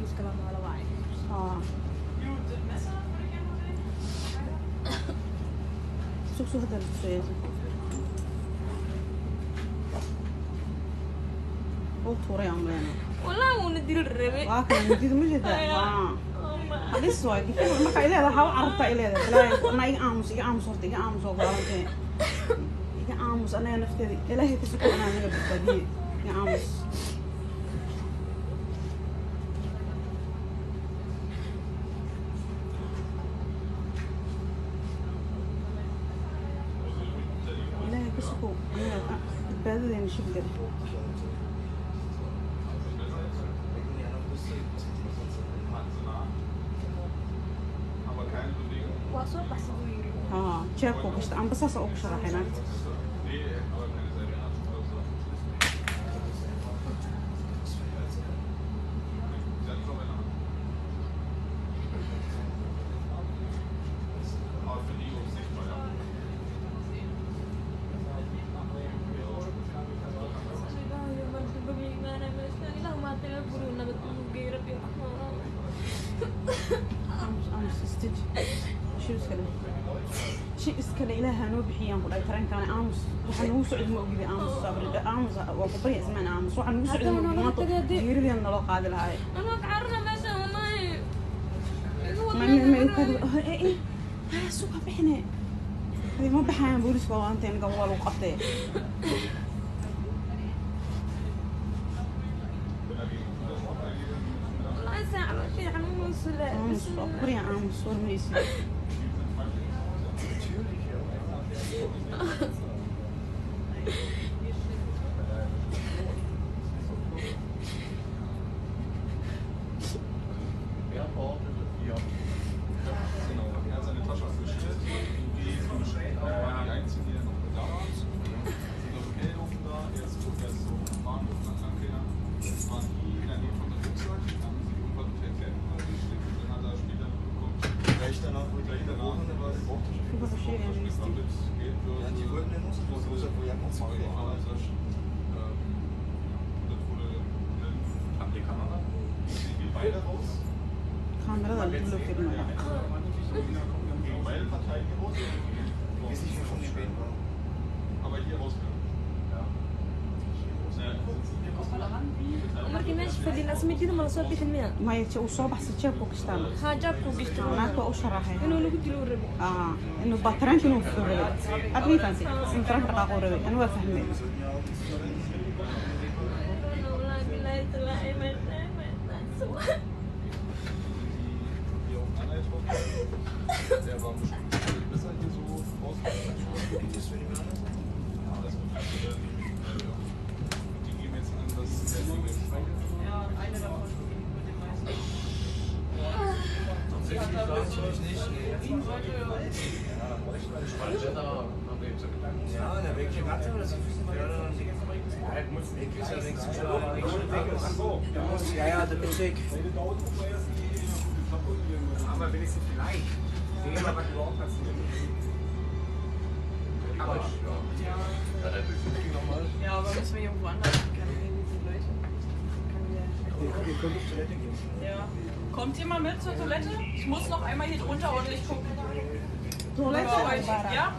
iskala maala waay. Sug hadda la tusaya. Oo tuuray aan leena. Walaa una dil rabe. Waa kan midid ma jida. Hadis waa gifo marka ileeda waxa u carabta ileeda. Ilaahay iga aamus horta iga aamus oo galantay. Iga aamus ana nafteeda ilaahay ka soo ana naga badbaadiye. Iga aamus. Ilaahay ka soo ana badbaadadeen shibgad. Jeebku kasta aan basas oo ku sharaxayna iskale ilaaha noo bixiyaan ku dhaytaran kana aamus waxaan ugu socod ma ogidi aamus sabri aamus waa ku bari ismaan aamus waxaan ugu socod ma ogidi geeridan naloo qaadi lahaay ana carna meesha wallahi suuqa bixine ma baxayaan booliska oo anteen gobol lagu qabtay aamus warmaysi Kamerada lagu loo fiirinayo. markii meesha fadhina asmidida ma la soo bixin miya ma yeesho uu soo baxsan jeebku kastaan ha jabku gishto naagta u sharaxay inuu lagu dilo rabo inuu batrank inuu furo admi fancy in taran dhaqaaqo rabo anu waa fahmay Ja, dat is ik. Aber wenigstens vielleicht. Sehen wir, was überhaupt passiert. Aber ja, ja, aber müssen wir irgendwo anders kennen, diese Leute. ihr könnt auf Toilette gehen. Ja. Kommt ihr mal mit zur Toilette? Ich muss noch einmal hier drunter ordentlich gucken. Toilette? Ja?